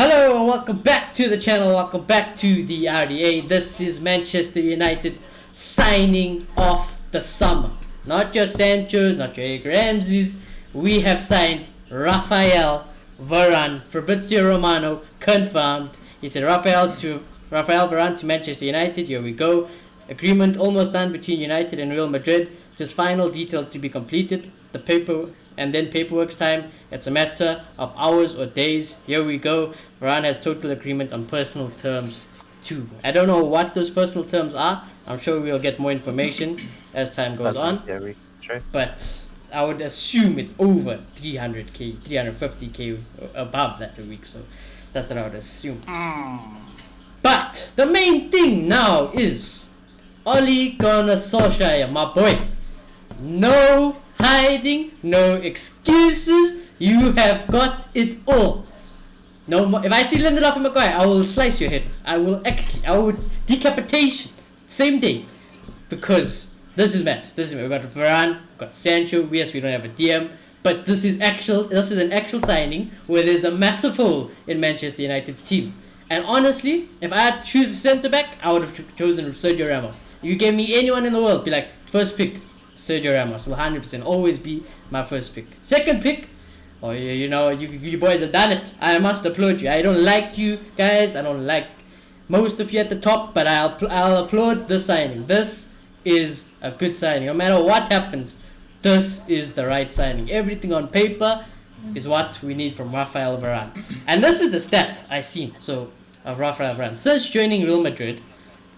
Hello and welcome back to the channel, welcome back to the RDA. This is Manchester United signing off the summer. Not your Sancho's, not your Eric Ramsey's. We have signed Raphael Varane. Fabrizio Romano confirmed. He said Raphael Varane to Manchester United. Here we go. Agreement almost done between United and Real Madrid. Just final details to be completed. The paperwork's time. It's a matter of hours or days. Here we go. Varane has total agreement on personal terms too. I don't know what those personal terms are. I'm sure we'll get more information as time goes on. But I would assume it's over 300k, 350k above that a week. So that's what I would assume. But the main thing now is Ole Gunnar Solskjaer, my boy. No hiding, no excuses. You have got it all. No more. If I see Lindelof and Maguire, I will slice your head. I will decapitation same day, because this is mad. We got Varane, we got Sancho. Yes, we don't have a DM, but this is an actual signing where there's a massive hole in Manchester United's team. And honestly, if I had to choose a centre back, I would have chosen Sergio Ramos. You gave me anyone in the world, be like, first pick, Sergio Ramos will 100% always be my first pick. Second pick, you boys have done it. I must applaud you. I don't like you guys. I don't like most of you at the top, but I'll applaud this signing. This is a good signing. No matter what happens, this is the right signing. Everything on paper is what we need from Raphael Varane. And this is the stat I seen of Raphael Varane. Since joining Real Madrid,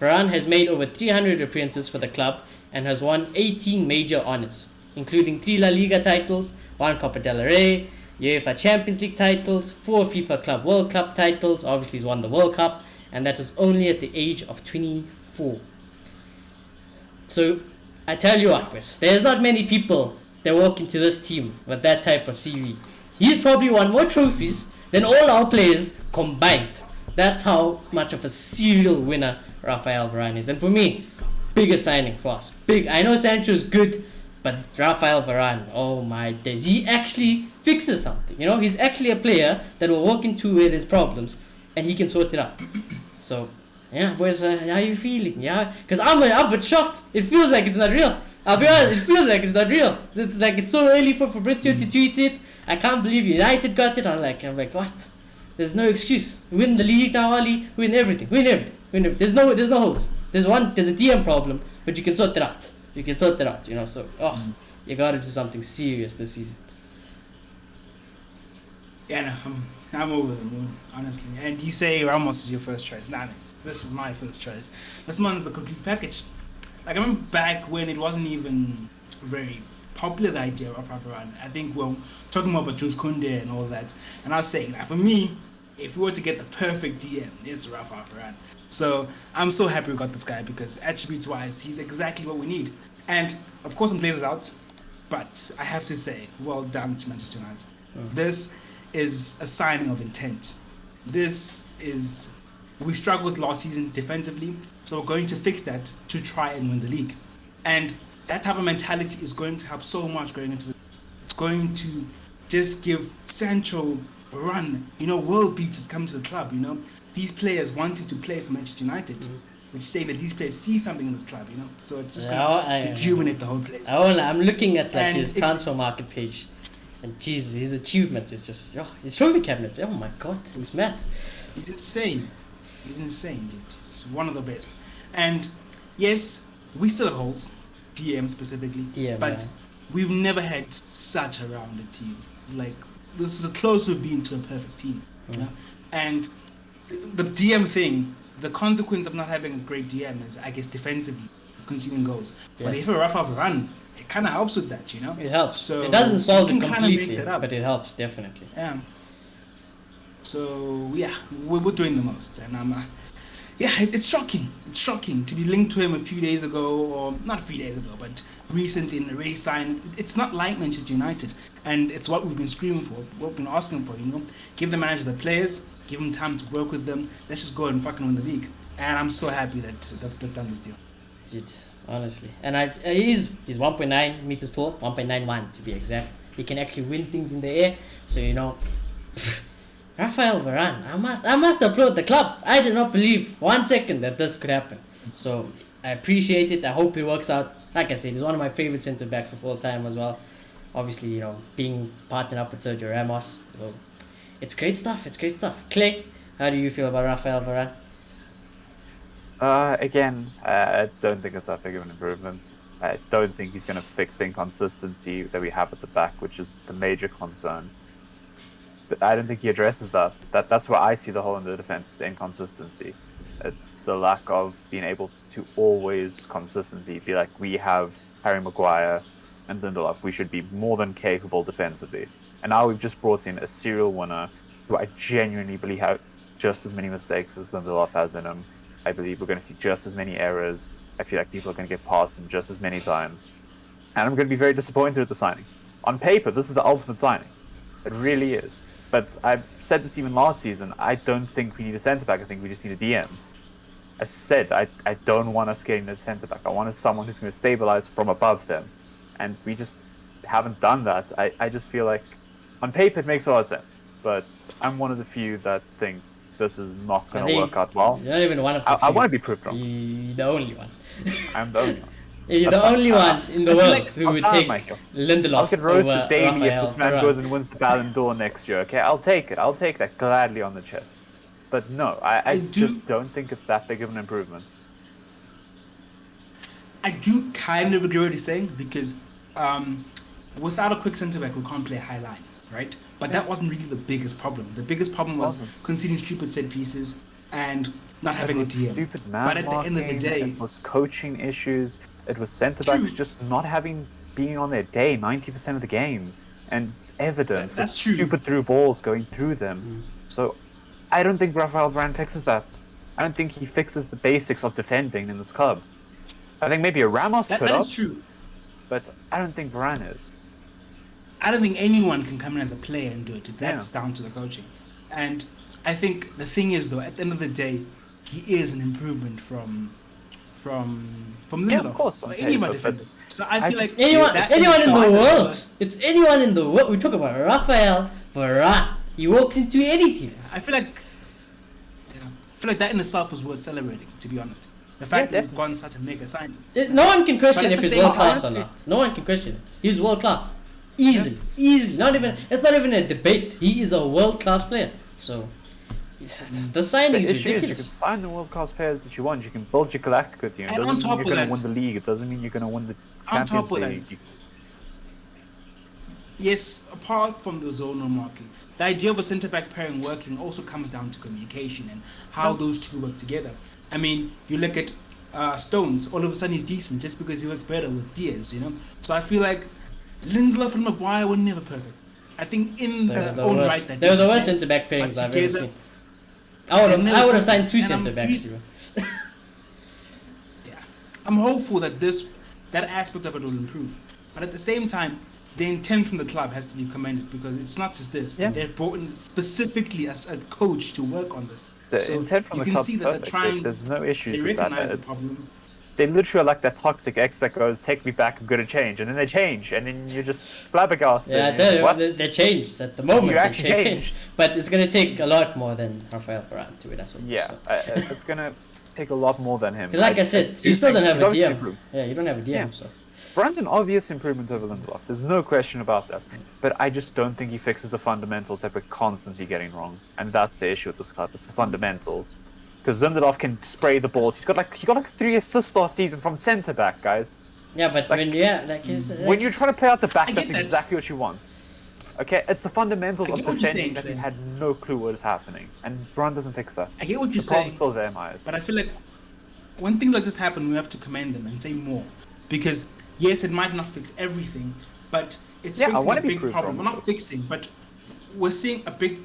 Varane has made over 300 appearances for the club and has won 18 major honors, including 3 La Liga titles, 1 Copa del Rey, UEFA Champions League titles, 4 FIFA Club World Cup titles. Obviously, he's won the World Cup, and that was only at the age of 24. So, I tell you what, Wes, there's not many people that walk into this team with that type of CV. He's probably won more trophies than all our players combined. That's how much of a serial winner Raphael Varane is. And for me, biggest signing for us. Big. I know Sancho's good, but Raphael Varane, oh my days. He actually fixes something. He's actually a player that will walk into where there's problems and he can sort it out. So, yeah, boys, how are you feeling? Yeah, because I'm a bit shocked. It feels like it's not real. I'll be honest, it feels like it's not real. It's like it's so early for Fabrizio to tweet it. I can't believe United got it. I'm like, what? There's no excuse. Win the league now, Ali. Win everything. There's no holes. There's a DM problem, but you can sort it out. So, you gotta do something serious this season. Yeah, no, I'm over the moon, honestly. And you say Ramos is your first choice. Nah, this is my first choice. This one's the complete package. Like, I remember back when it wasn't even very popular, the idea of Varane. I think we're talking more about Jules Koundé and all that. And I was saying, for me, if we were to get the perfect DM, it's Raphael Varane. So I'm so happy we got this guy, because attributes-wise, he's exactly what we need. And, of course, I'm Blazers out, but I have to say, well done to Manchester United. This is a signing of intent. We struggled last season defensively, so we're going to fix that to try and win the league. And that type of mentality is going to help so much going into it. It's going to just give Sancho a run. World beaters come to the club, These players wanting to play for Manchester United, which say that these players see something in this club, So it's just going to rejuvenate the whole place. I'm looking at his transfer market page, and Jesus, his achievements is just, his trophy cabinet, oh my God, it's mad. He's insane, dude. He's one of the best. And yes, we still have holes, DM specifically, but we've never had such a rounded team. Like, this is the closest we've been to a perfect team, And the DM thing, the consequence of not having a great DM is, I guess, defensively consuming goals. Yeah. But if a Raphael Varane, it kind of helps with that, It helps. So it doesn't solve it completely, but it helps definitely. Yeah. So yeah, we're doing the most, and it's shocking. It's shocking to be linked to him a few days ago, or not a few days ago, but recently and already signed. It's not like Manchester United, and it's what we've been screaming for, what we've been asking for. Give the manager the players, give him time to work with them. Let's just go and fucking win the league. And I'm so happy that they've done this deal. Honestly, and he's 1.9 meters tall, 1.91 to be exact. He can actually win things in the air. So Raphael Varane, I must applaud the club. I did not believe 1 second that this could happen. So I appreciate it. I hope it works out. Like I said, he's one of my favorite centre backs of all time as well. Obviously, being partnered up with Sergio Ramos. So it's great stuff. It's great stuff. Clay, how do you feel about Raphael Varane? Again, I don't think it's that big of an improvement. I don't think he's going to fix the inconsistency that we have at the back, which is the major concern. But I don't think he addresses that. That's where I see the hole in the defense, the inconsistency. It's the lack of being able to always consistently be like, we have Harry Maguire and Lindelof. We should be more than capable defensively. And now we've just brought in a serial winner who I genuinely believe have just as many mistakes as Lindelof has in him. I believe we're going to see just as many errors. I feel like people are going to get past him just as many times. And I'm going to be very disappointed with the signing. On paper, this is the ultimate signing. It really is. But I've said this even last season, I don't think we need a centre-back. I think we just need a DM. I said I don't want us getting a centre-back. I want someone who's going to stabilise from above them. And we just haven't done that. I just feel like, on paper, it makes a lot of sense. But I'm one of the few that think this is not going to work out well. You're not even one of the I few. want to be proved wrong. You're the only one. I'm the only one. You're That's the fine. only one in the world who would take Michael. Lindelof I'll get roasted over daily Raphael if this man Varane. goes and wins the Ballon d'Or next year, okay? I'll take it. I'll take that gladly on the chest. But no, I just don't think it's that big of an improvement. I do kind of agree with what you're saying because without a quick centre back, we can't play high line, right? But that wasn't really the biggest problem. The biggest problem was conceding stupid set pieces and not having a DM. Stupid man But at the end of the day, it was coaching issues. It was centre backs just not being on their day 90% of the games, and it's evident. That's with true. Stupid through balls going through them. So I don't think Raphael Varane fixes that. I don't think he fixes the basics of defending in this club. I think maybe a Ramos could that have, is true. but I don't think Varane is. I don't think anyone can come in as a player and do it. That's down to the coaching. And I think the thing is, though, at the end of the day, he is an improvement from Lindelof. Yeah, of course. Or any of our defenders. So I feel like Anyone that in the inside world. us- It's anyone in the world. We talk about Raphael Varane. He walks into any team. I feel like that in itself was worth celebrating, to be honest. The fact that we've gotten such a mega signing. No one can question But at if the he's same world class or time- not. No one can question it. He's world class. Easily. Not even. It's not even a debate. He is a world class player. So the signing The is issue is you can ridiculous. sign the world-class players that you want. You can build your Galactica team. It And doesn't on mean top you're of going to that- win the league. It doesn't mean you're going to win the On top Champions of League. that, yes, apart from the zonal marking, the idea of a centre-back pairing working also comes down to communication and how those two work together. I mean, you look at Stones, all of a sudden he's decent just because he works better with Diaz, So I feel like Lindelof and Maguire were never perfect. I think in their own right that They're the worst yes, centre back but pairings I've ever together- seen. I would never have signed two perfect. And centre backs. Yeah, I'm hopeful that that aspect of it will improve. But at the same time, the intent from the club has to be commended because it's not just this. Yeah. They've brought in specifically as a coach to work on this. The so intent from you the can club's see that they're perfect. trying. There's no issues They with that. recognize the problem. They literally are like that toxic ex that goes, "Take me back, I'm gonna change," and then they change, and then you're just flabbergasted. Yeah, I and you're tell like, you, what? they changed at the moment. You they actually changed. But it's gonna take a lot more than Raphael Varane to it as well. Yeah, So. it's gonna take a lot more than him. 'Cause like I said, do you still don't think have he's a obviously DM. improved. Yeah, you don't have a DM. Yeah. So Varane's an obvious improvement over Lindelof. There's no question about that. But I just don't think he fixes the fundamentals that we're constantly getting wrong, and that's the issue with this club. It's the fundamentals. Because Lindelof can spray the balls. He got like 3 assists last season from centre back, guys. yeah, but Like, When you're trying to play out the back, I that's get that. exactly what you want. Okay, it's the fundamentals I of get what you're defending saying, that we Clay. had no clue what is happening, and Varane doesn't fix that. I get what The you're problem's saying, still there, in my eyes. but I feel like when things like this happen, we have to commend them and say more. Because yes, it might not fix everything, but it's Yeah, I fixing wanna a be big proved problem. wrong We're with not this. fixing, but we're seeing a big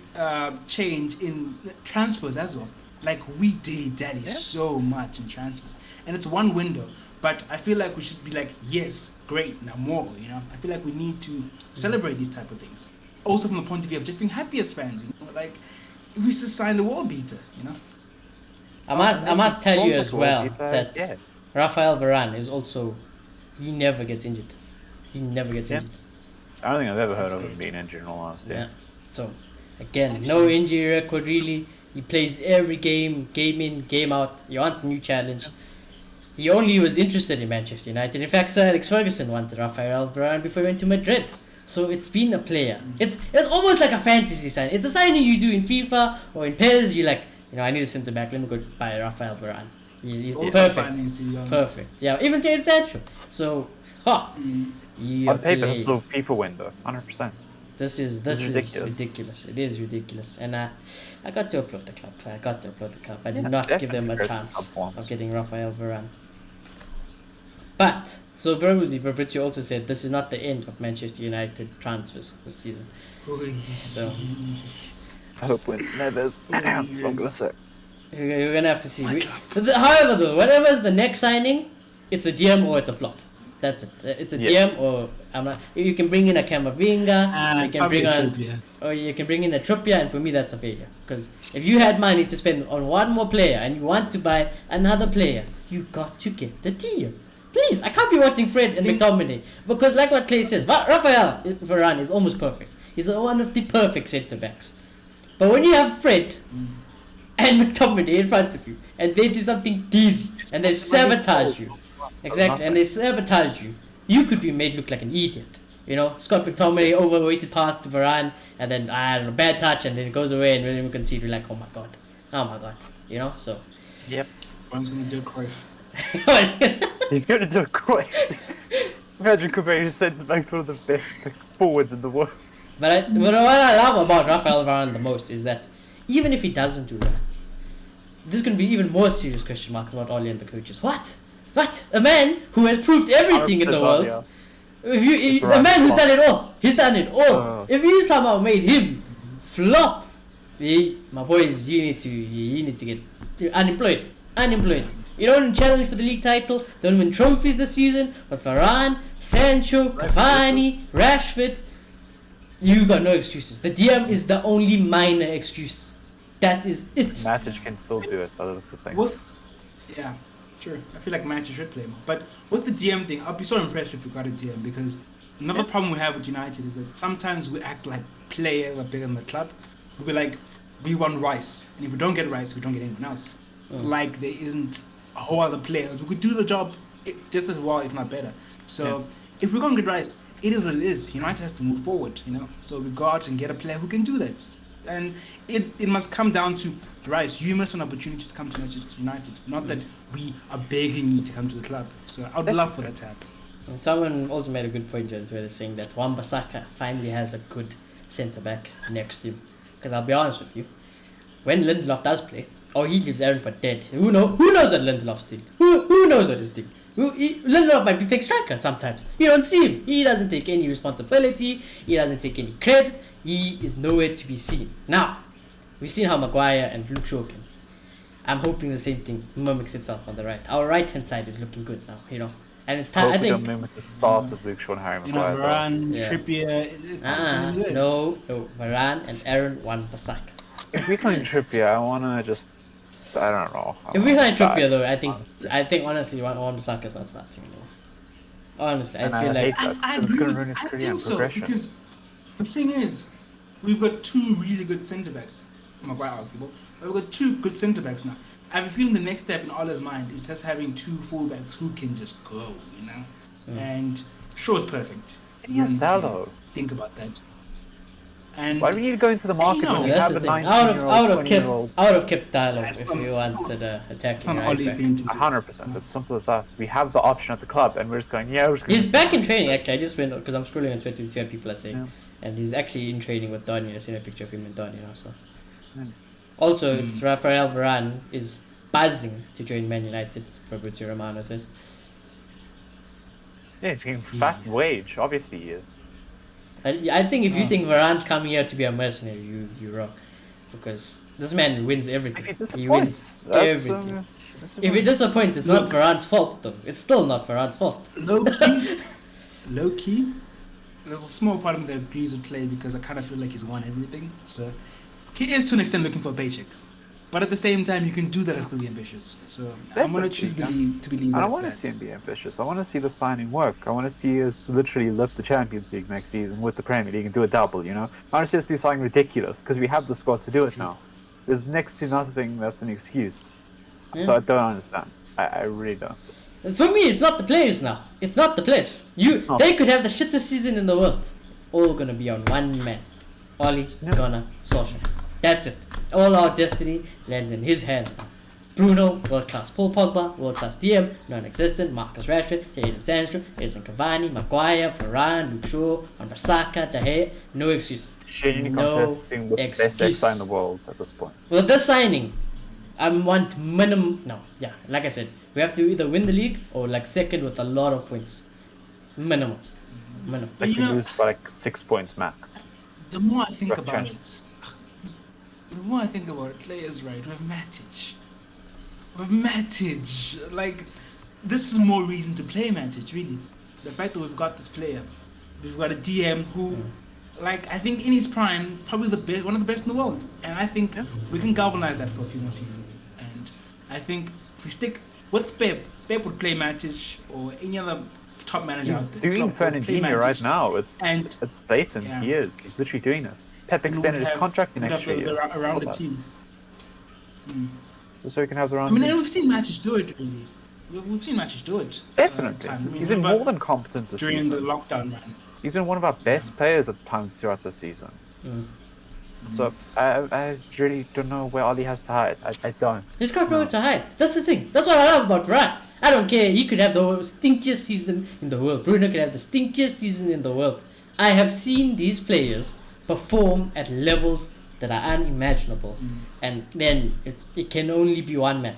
change in transfers as well. Like we dilly-dally so much in transfers, and it's one window. But I feel like we should be like, yes, great, now more. I feel like we need to celebrate these type of things. Also from the point of view of just being happy as fans. Like we just signed a wall beater. I must tell you as well It's, that yeah. Raphael Varane is also he never gets injured. He never gets Yeah. injured. I don't think I've ever heard That's of him great. being injured in all honesty. Yeah. So Again, no injury record really. He plays every game, game in, game out. He wants a new challenge. He only was interested in Manchester United. In fact, Sir Alex Ferguson wanted Raphael Varane before he went to Madrid. So it's been a player. It's almost like a fantasy sign. It's a signing you do in FIFA or in PES. You're like, I need a centre back. Let me go buy Raphael Varane. He's perfect. Perfect. Yeah, even Jadon Sancho. So, on paper, this is a FIFA window, 100%. This is ridiculous. It is ridiculous, and I got to applaud the club. I did not give them a chance of getting Raphael Varane. But so Fabrizio also said this is not the end of Manchester United transfers this season. So I hope it never is. That's what I'm gonna say. You're gonna have to see. However, though, whatever is the next signing, it's a DM or it's a flop. That's it. It's a DM or I'm not. You can bring in a Camavinga. You can bring on, or you can bring in a Trippier, and for me that's a failure. Because if you had money to spend on one more player and you want to buy another player, you got to get the DM. Please, I can't be watching Fred and McTominay because, like what Clay says, Raphael Varane is almost perfect. He's one of the perfect centre backs. But when you have Fred and McTominay in front of you, and they do something dizzy and they sabotage you. Exactly, and they sabotage you. You could be made look like an idiot. Scott McTominay overweighted pass to Varane, and then I don't know, bad touch, and then it goes away, and when you can see, you're like, oh my god. So. Yep. One's gonna do a Cruyff. He's gonna do a Cruyff. Imagine comparing centre back to one of the best forwards in the world. But what I love about Raphael Varane the most is that even if he doesn't do that, there's gonna be even more serious question marks about Oli and the coaches. What? A man who has proved everything in the world. A man who's done it all. He's done it all. If you somehow made him flop, my boys, you need to get unemployed. You don't challenge for the league title. Don't win trophies this season. But Varane, Sancho, Cavani, Rashford, you got no excuses. The DM is the only minor excuse. That is it. Matic can still do it. That's the thing. Yeah. Sure, I feel like Manchester should play more. But with the DM thing, I'll be so impressed if we got a DM because another problem we have with United is that sometimes we act like players are bigger than the club. We'll be like, we want Rice, and if we don't get Rice, we don't get anyone else. Like there isn't a whole other players who could do the job just as well, if not better. So if we're going to get Rice, it is what it is. United has to move forward, So we go out and get a player who can do that. And it must come down to Rice. You must have an opportunity to come to Manchester United. Not that we are begging you to come to the club. So I would love for that to happen. And someone also made a good point where they're saying that Wan-Bissaka finally has a good centre back next to him. Because I'll be honest with you, when Lindelof does play, he leaves Aaron for dead. Who knows what Lindelof's doing? Who knows what he's doing? Lindelof might be playing striker sometimes. You don't see him. He doesn't take any responsibility. He doesn't take any credit. He is nowhere to be seen. Now, we've seen how Maguire and Luke Shaw can. I'm hoping the same thing mimics itself on the right. Our right-hand side is looking good now, And it's time, I think... mimic the start of Luke Shaw and Harry Maguire. Varane, Trippier... No. Varane and Aaron Wan-Bissaka. If we sign Trippier, I want to just... I don't know. If we sign Trippier, though, I think honestly, Wan-Bissaka is not starting, Honestly, I feel like... I think so, because the thing is, we've got two really good centre-backs. Maguire arguable. But we've got two good centre-backs now. I have a feeling the next step in Ola's mind is just having two full-backs who can just go, And Shaw's perfect. And he has Dallo. Think about that. And why do we need to go into the market when we have a 19-year-old, 20-year-old? Out of kept Dallo if you wanted attacking right back. 100%. It's simple as that. We have the option at the club, and we're just going, He's back in training, actually. I just went, because I'm scrolling on Twitter to see what people are saying. Yeah. And he's actually in training with Donny. I seen a picture of him and Donny, so. Also, it's Raphael Varane is buzzing to join Man United, Fabrizio Romano says. Yeah, he's getting fat wage. Obviously he is. I think if you think Varane's coming here to be a mercenary, you wrong. Because this man wins everything. He wins everything. If he disappoints, it's not Varane's fault, though. It's still not Varane's fault. Low key, there's a small part of me that agrees with Clay because I kind of feel like he's won everything. So he is to an extent looking for a paycheck. But at the same time, you can do that and still be ambitious. So I'm gonna choose to believe. I don't want want to see him be ambitious. I want to see the signing work. I want to see us literally lift the Champions League next season with the Premier League and do a double. You know, I want to see us do something ridiculous because we have the squad to do it now. There's next to nothing that's an excuse. Yeah. So I don't understand. I really don't. For me, it's not the players now. It's not the players. They could have the shittest season in the world. It's all gonna be on one man. Oli, Gunnar, Solskjaer. That's it. All our destiny lands in his hands now. Bruno, world class. Paul Pogba, world class DM, non-existent. Marcus Rashford, Jadon Sancho, Edison Cavani, Maguire, Varane, Luke Shaw, Wan-Bissaka, De Gea. No excuse. Genuinely No contesting the best extra in the world at this point. Well, this signing, I want minimum. No, yeah, like I said, we have to either win the league or like second with a lot of points. Minimum. Like we lose by like 6 points max. The more I think Rough about change. it, the more I think about it, players right. We have Matic. Like, this is more reason to play Matic, really. The fact that we've got this player, we've got a DM who, like, I think in his prime, probably the best, one of the best in the world. And I think we can galvanize that for a few more seasons. And I think if we stick with Pep would play Matic or any other top manager He's out there. doing Klopp would play Fernandinho Matic. right now. It's blatant. Yeah. He is. He's literally doing it. Pep And extended we'd his have- contract in we'd next have year. around the All team. that. So he can have the I round. mean, and we've seen Matic do it, really. We've seen Matic do it. Definitely. times. I mean, He's been remember more than competent this during season. the lockdown run. He's been one of our best players at times throughout the season. So I really don't know where Oli has to hide. I don't. He's got nowhere to hide. That's the thing. That's what I love about Varane. I don't care. He could have the stinkiest season in the world. Bruno could have the stinkiest season in the world. I have seen these players perform at levels that are unimaginable, and then it can only be one man.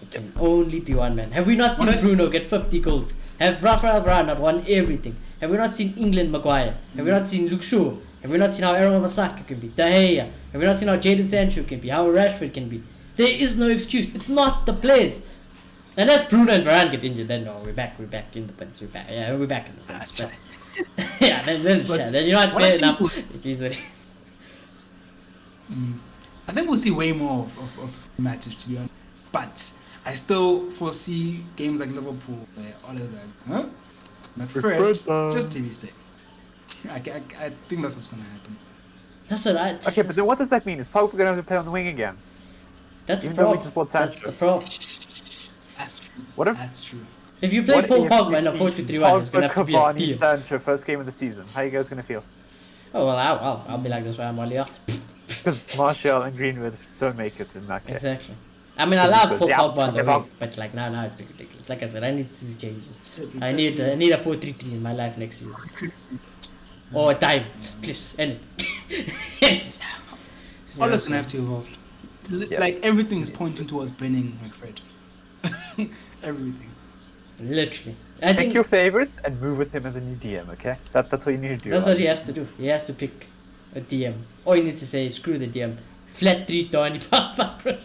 It can only be one man. Have we not seen Bruno get 50 goals? Have Raphael Varane not won everything? Have we not seen England Maguire? Have we not seen Luke Shaw? Have we not seen how Aaron Wan-Bissaka can be? De Gea? Have we not seen how Jadon Sancho can be? How Rashford can be? There is no excuse. It's not the players. Unless Bruno and Varane get injured, then no, we're back in the pins. We're back. Yeah, we're back in the pins. Yeah, then it's chat. Then you're not what I fair think enough. It is what it is. I think we'll see way more of matches, to be honest. But I still foresee games like Liverpool where all is like, huh? McFred, just to be safe. I think that's what's going to happen. That's what I. Okay, but then what does that mean? Is Pogba going to have to play on the wing again? That's the Even though we problem. just bought That's Sancho. the problem. That's true. What if That's true. If you play Paul Pogba in a 4-2-3-1, it's gonna have to be a Cavani, deal. Sancho, first game of the season. How you guys going to feel? Oh well, I'll be like this when I'm only out. Because Martial and Greenwood don't make it in that case. Exactly. I mean, I love Paul Yeah, Pogba on the yeah. wing, but like now it's been ridiculous. Like I said, I need to see changes. I need a 4-3-3 in my life next season. Or time, please, end it. All is going to have to evolve. Yeah. Like, everything is pointing towards bringing McFred. Everything. Literally. I Pick think your favorites and move with him as a new DM, okay? That's what you need to do. that's what he has to do. He has to pick a DM. Or he needs to say, screw the DM. Flat 3 Tony Papa.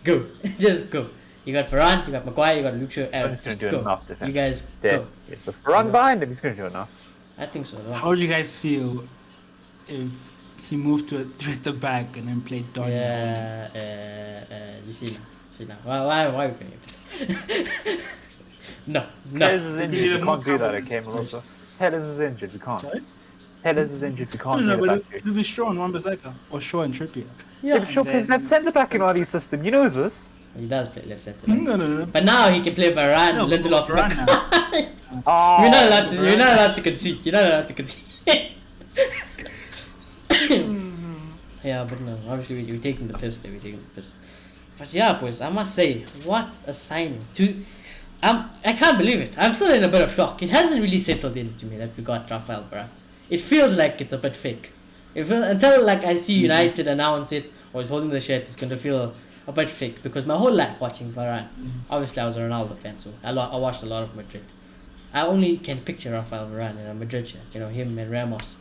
Go. Just go. You got Varane, you got Maguire, you got Luke Shaw. I'm just going to do go. enough defense. You guys Dead. go. If Varane behind him, he's going to do enough. I think so. How would you guys feel if he moved to a 3 at the back and then played Donny? You see now. Why are we going to this? No. Tellers is You injured, need we a more can't do that, confidence okay, Melissa? Tellers is injured, we can't. Sorry? Tellers is injured, we can't No, do but that. it'll be Shaw and Wan-Bissaka. Or Shaw and Trippier. Yeah, but Shaw plays left centre back in Ali's system, you know this. He does play left centre. No. But now he can play Varane, No, Lindelof, Varane Maguire. Oh, You're not allowed to concede. Yeah, but no, obviously we're taking the piss there. But yeah, boys, I must say, what a signing. I can't believe it. I'm still in a bit of shock. It hasn't really settled into me that we got Raphael Varane. It feels like it's a bit fake. Until like I see United announce it or he's holding the shirt, it's going to feel a bit fake. Because my whole life watching Varane, obviously I was a Ronaldo fan, so I watched a lot of Madrid. I only can picture Raphael Varane in a Madrid shirt. You know, him and Ramos,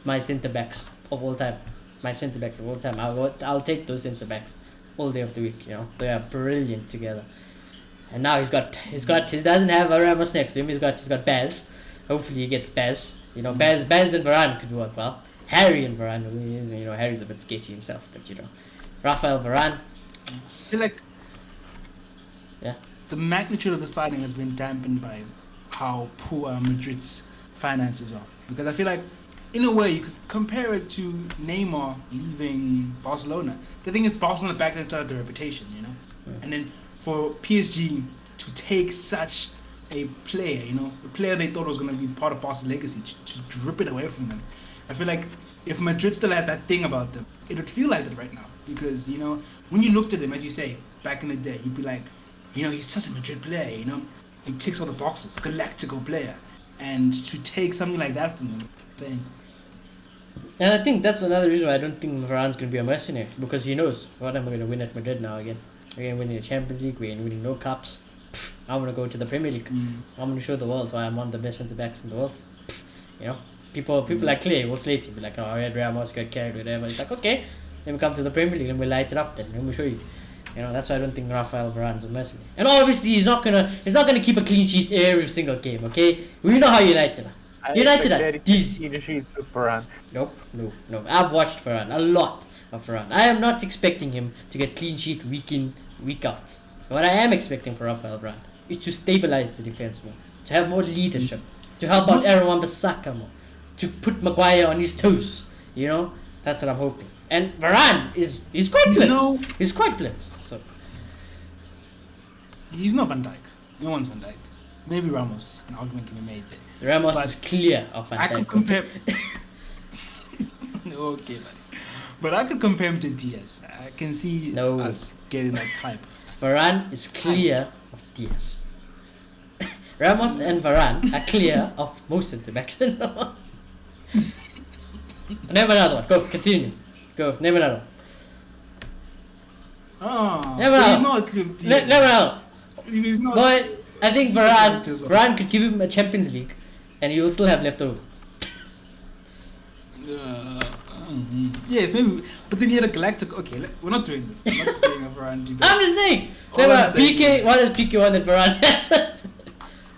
my centre backs of all time. I'll take those centre backs all day of the week. You know, they are brilliant together. And now he doesn't have a Ramos next to him. He's got Baz. Hopefully he gets Baz. You know, Baz and Varane could work well. Harry and Varane, Harry's a bit sketchy himself, but you know, Raphael Varane, I feel like Yeah. the magnitude of the signing has been dampened by how poor Madrid's finances are. Because I feel like, in a way, you could compare it to Neymar leaving Barcelona. The thing is, Barcelona back then started their reputation, you know? And then for PSG to take such a player, you know, a player they thought was going to be part of Barca's legacy, to rip it away from them. I feel like if Madrid still had that thing about them, it would feel like that right now. Because, you know, when you looked at him, as you say, back in the day, you'd be like, you know, he's such a Madrid player, you know? He ticks all the boxes, galactical player. And to take something like that from him, saying, And I think that's another reason why I don't think Varane's going to be a mercenary. Because he knows, what am I going to win at Madrid now again? We're going to win the Champions League, we're winning no cups. I'm going to go to the Premier League. I'm going to show the world why I'm one of the best centre-backs in the world. You know? People like Clay will slate you, be like, oh, Red Ramos got carried, whatever. It's like, okay, then we come to the Premier League and we light it up then. Let me show you. You know, that's why I don't think Raphael Varane's a mercenary. And obviously he's not gonna keep a clean sheet every single game, okay? We know how United are. United are dizzy. Clean sheets with Varane. Nope, no. I've watched Varane, a lot of Varane. I am not expecting him to get clean sheet week in, week out. What I am expecting for Raphael Varane is to stabilize the defense more, to have more leadership, to help out Aaron Wan-Bissaka more, to put Maguire on his toes. You know, that's what I'm hoping. And Varane he's quite blitz. He's quite blitz. So he's not Van Dijk. No one's Van Dijk. Maybe Ramos. An argument can be made there. Ramos But is clear of Van Dijk. I could compare. Okay, buddy. But I could compare him to Diaz. I can see us getting that type. Varane is clear of Diaz. Ramos and Varane are clear of most centre-backs in the world. Name another one. Go, continue. Go, name another one. Oh, Name another he's one. not clear of Diaz. Name another one. He's not. But I think Varane could give him a Champions League and he will still have left over. Yes, maybe, but then he had a galactic. Okay, we're not doing this. We're not doing a Varane. I'm just saying. All I'm saying PK, what is PK one that Varane hasn't?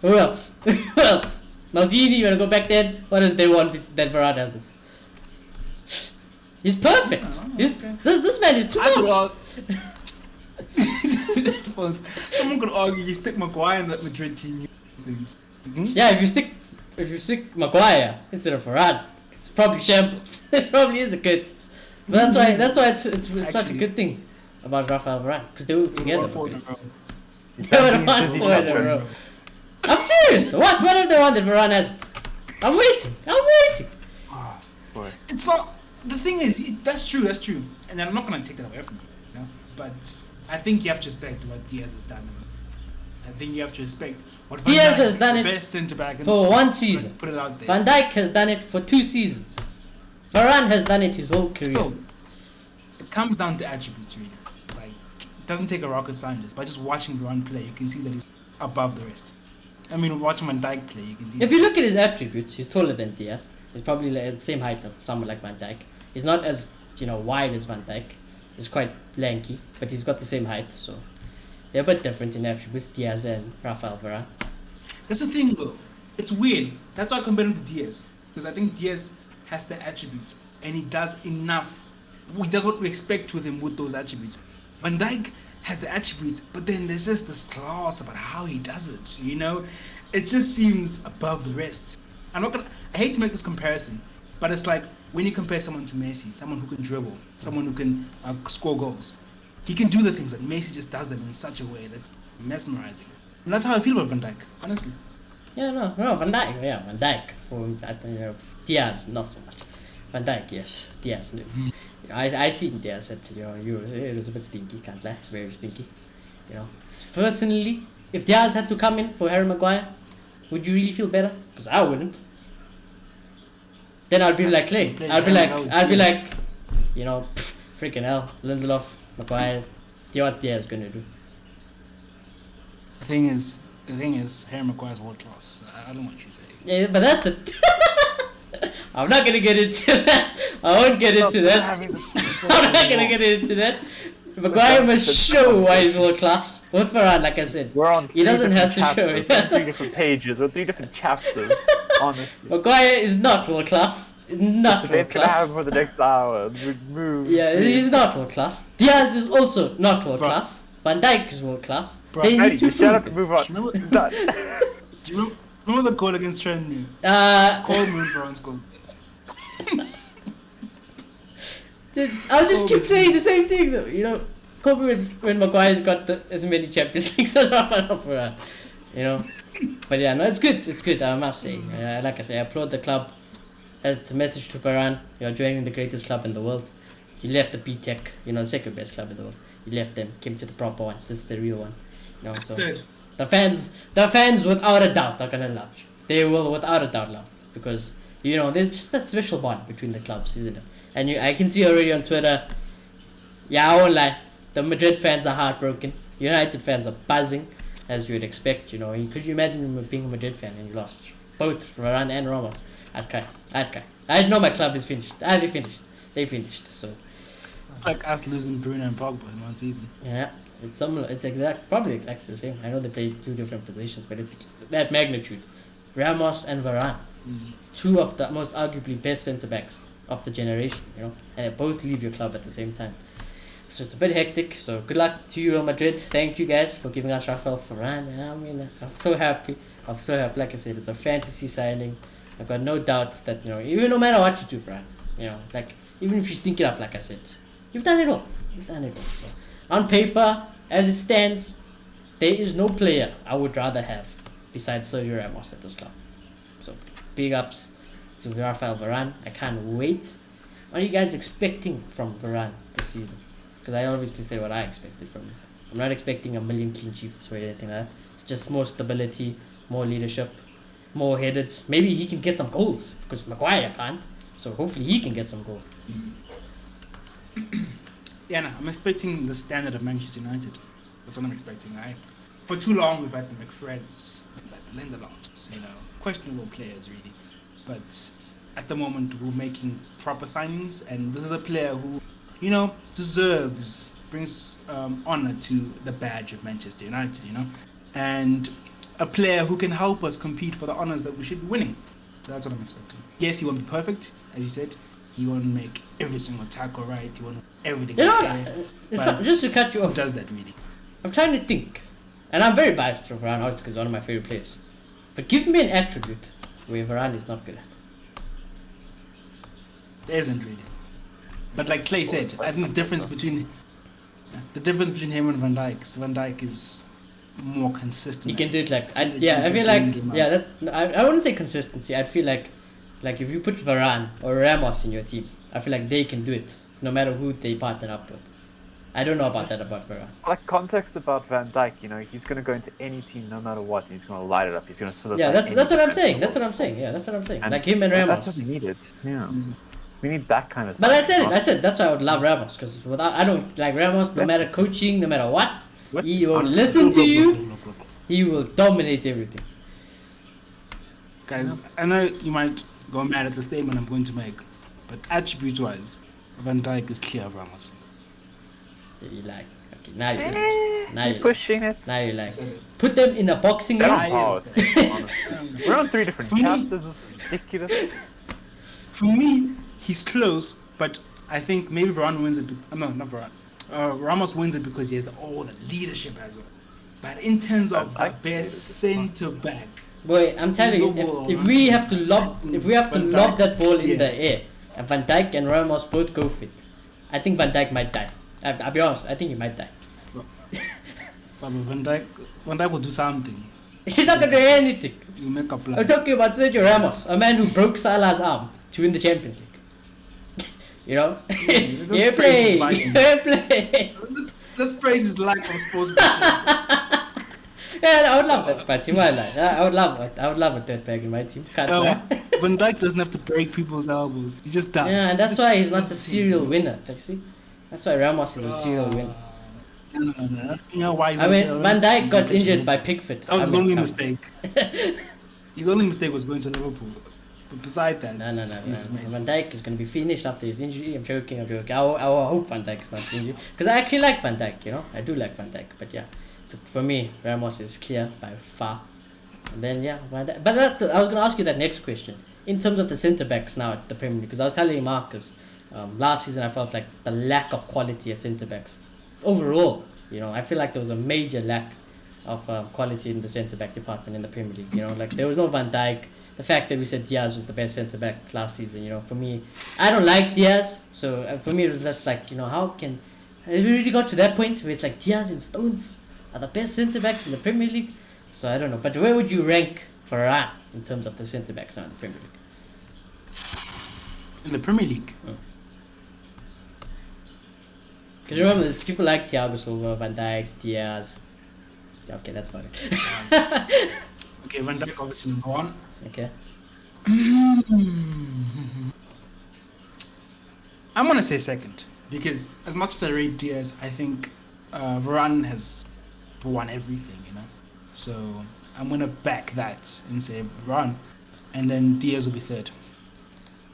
Who else? Who else? Maldini, you wanna go back then? What is they want that Varane hasn't? He's perfect. Okay. This man is too much. Someone could argue you stick Maguire in that Madrid team. Things. Yeah, if you stick Maguire instead of Varane, it's probably shambles. It probably is a good. But that's why it's such a good thing about Raphael Varane, because they work together. They were 1 point in a row. I'm serious. What if they want that Varane has? I'm waiting. Oh, boy. It's not. The thing is, that's true. And I'm not gonna take that away from you, know. But I think you have to respect what Diaz has done. I think you have to respect what Diaz has done it best centre back for 1 season. Put it out there. Van Dijk has done it for 2 seasons. Varane has done it his whole career. Still, it comes down to attributes, really. Like, it doesn't take a rocket scientist. By just watching Varane play, you can see that he's above the rest. I mean, watching Van Dijk play, you can see. If you look at his attributes, he's taller than Diaz. He's probably like the same height of someone like Van Dijk. He's not as wide as Van Dijk. He's quite lanky, but he's got the same height. So they're a bit different in attributes, Diaz and Raphael Varane. That's the thing, though. It's weird. That's why I compare him to Diaz, because I think Diaz has the attributes and he does enough. He does what we expect with him with those attributes. Van Dijk has the attributes, but then there's just this class about how he does it. You know, it just seems above the rest. I hate to make this comparison, but it's like when you compare someone to Messi, someone who can dribble, someone who can score goals. He can do the things that Messi just does them in such a way that's mesmerizing. And that's how I feel about Van Dijk, honestly. Yeah, no, Van Dijk. Yeah, Van Dijk. Diaz, not so much. Van Dijk, yes. Diaz, no. I seen Diaz at it was a bit stinky, can't lie, very stinky. Personally, if Diaz had to come in for Harry Maguire, would you really feel better? Because I wouldn't. Then I'd be like Clay. I'd be like, freaking hell, Lindelof, Maguire. Do you know what Diaz gonna do? The thing is, Harry Maguire's world class. I don't know what you say. Yeah, but that's the. I'm not gonna get into that. I won't get into that. I'm not gonna get into that. Maguire must show why he's world class. With Varane, like I said, he doesn't have to show it. We're on 3 different pages, we're 3 different chapters. Honestly, Maguire is not world class. not world Debate's gonna happen class. for the next hour. Move. Yeah, he's not world class. Diaz is also not world Bro. class. Van Dijk is world class. Bro, They Eddie, need to just shut up prove and it. move on. Remember- Done. Do you remember the goal against Trenton? Coleman Brown scores. Dude, I'll just keep saying the same thing though. You know, Kobe when Maguire's got as many Champions Leagues as Raphael Varane. You know, but yeah, no, it's good. It's good. I must say. Like I say, I applaud the club. As a message to Varane, you're joining the greatest club in the world. You left the B-Tech, you know, the second best club in the world. You left them, came to the proper one. This is the real one. You know, so Third. the fans without a doubt are gonna love you. They will without a doubt love you because you know there's just that special bond between the clubs, isn't it? And I can see already on Twitter. Yeah, I won't lie. The Madrid fans are heartbroken. United fans are buzzing, as you would expect. You know, could you imagine being a Madrid fan and you lost both Varane and Ramos? I'd cry. I know my club is finished. They finished. They finished. So It's like us losing Bruno and Pogba in one season. yeah, it's similar. It's probably exactly the same. I know they play two different positions, but it's that magnitude. Ramos and Varane, two of the most arguably best centre backs of the generation. You know, and they both leave your club at the same time. So it's a bit hectic. So good luck to you, Real Madrid. Thank you guys for giving us Raphael Varane. And I mean, I'm so happy. I'm so happy. Like I said, it's a fantasy signing. I've got no doubts that even no matter what you do, Varane, like even if you stink it up, like I said, you've done it all. You've done it all. So on paper, as it stands, there is no player I would rather have besides Sergio Ramos at this club. So big ups to Raphael Varane. I can't wait. What are you guys expecting from Varane this season? Because I obviously say what I expected from him. I'm not expecting a million clean sheets or anything like that. It's just more stability, more leadership, more headed. Maybe he can get some goals because Maguire can't. So hopefully he can get some goals. Yeah, no, I'm expecting the standard of Manchester United. That's what I'm expecting, right? For too long, we've had the McFreds, the Lindelofs, questionable players, really. But at the moment, we're making proper signings, and this is a player who, brings honor to the badge of Manchester United, and a player who can help us compete for the honors that we should be winning. So that's what I'm expecting. Yes, he won't be perfect, as you said. He won't make every single tackle right. He won't do everything. Just to cut you off. Who does that really? I'm trying to think, and I'm very biased to Varane because he's one of my favorite players. But give me an attribute where Varane is not good at. There isn't really. But like Clay said, I think the difference between him and Van Dijk is Van Dijk is more consistent. He can do it I feel like I wouldn't say consistency. I'd feel like if you put Varane or Ramos in your team, I feel like they can do it no matter who they partner up with. I don't know about that about Varane. Like context about Van Dijk, he's going to go into any team no matter what. He's going to light it up. He's going to solidify. Yeah, that's what I'm saying. That's what I'm saying. Yeah, that's what I'm saying. And like him and Ramos. That's what we needed. Yeah. We need that kind of. But I said that's why I would love Ramos because I don't like Ramos. No matter coaching, no matter what, he will listen to you. Look. He will dominate everything. Guys, I know you might go mad at the statement I'm going to make, but attributes-wise, Van Dijk is clear of Ramos. You like okay now you like now you pushing it. now you like put them in a boxing They're ring. on par with me, honestly. We're on 3 different For me- chapters. It's ridiculous. For me, he's close, but I think maybe Varane wins it. No, not Varane. Ramos wins it because he has all the leadership as well. But in terms of the best centre back, Boy, I'm telling you, if we have to lob that ball in the air, and Van Dijk and Ramos both go for it, I think Van Dijk might die. I'll be honest, I think he might die. but Van Dijk will do something. He's not gonna do anything. You make a I'm plan. talking about Sergio Ramos, a man who broke Salah's arm to win the Champions League. Let's praise play. his likeness. Play. Let's praise his life on sports betting. Yeah, I would love that, but I would love it. I would love a dirtbag in my team. Can't lie. Van Dijk doesn't have to break people's elbows. He just does. Yeah, and that's why he's not a serial winner. You see, that's why Ramos is a serial winner. No. You know why he's I not mean, serial Van winner? Dijk got injured by Pickford. That was his I mean, only come on. mistake. His only mistake was going to Liverpool. But beside that, No. he's amazing. Van Dijk is going to be finished after his injury. I'm joking. I hope Van Dijk is not injured because I actually like Van Dijk. I do like Van Dijk. But yeah, for me, Ramos is clear by far. And then yeah, Van Dijk. But I was going to ask you that next question. in terms of the centre backs now at the Premier League, because I was telling Marcus last season I felt like the lack of quality at centre backs overall. I feel like there was a major lack of quality in the centre back department in the Premier League. Like there was no Van Dijk. The fact that we said Diaz was the best centre back last season, for me, I don't like Diaz, so for me it was just like, how can we really got to that point where it's like Diaz and Stones are the best centre backs in the Premier League? So I don't know, but where would you rank Varane in terms of the centre backs now in the Premier League? In the Premier League? Because remember, there's people like Thiago Silva, Van Dijk, Diaz. Okay, that's about it. Okay, Van Dijk obviously number one. Okay. I'm gonna say second because as much as I rate Diaz, I think Varane has won everything, So I'm gonna back that and say Varane, and then Diaz will be third.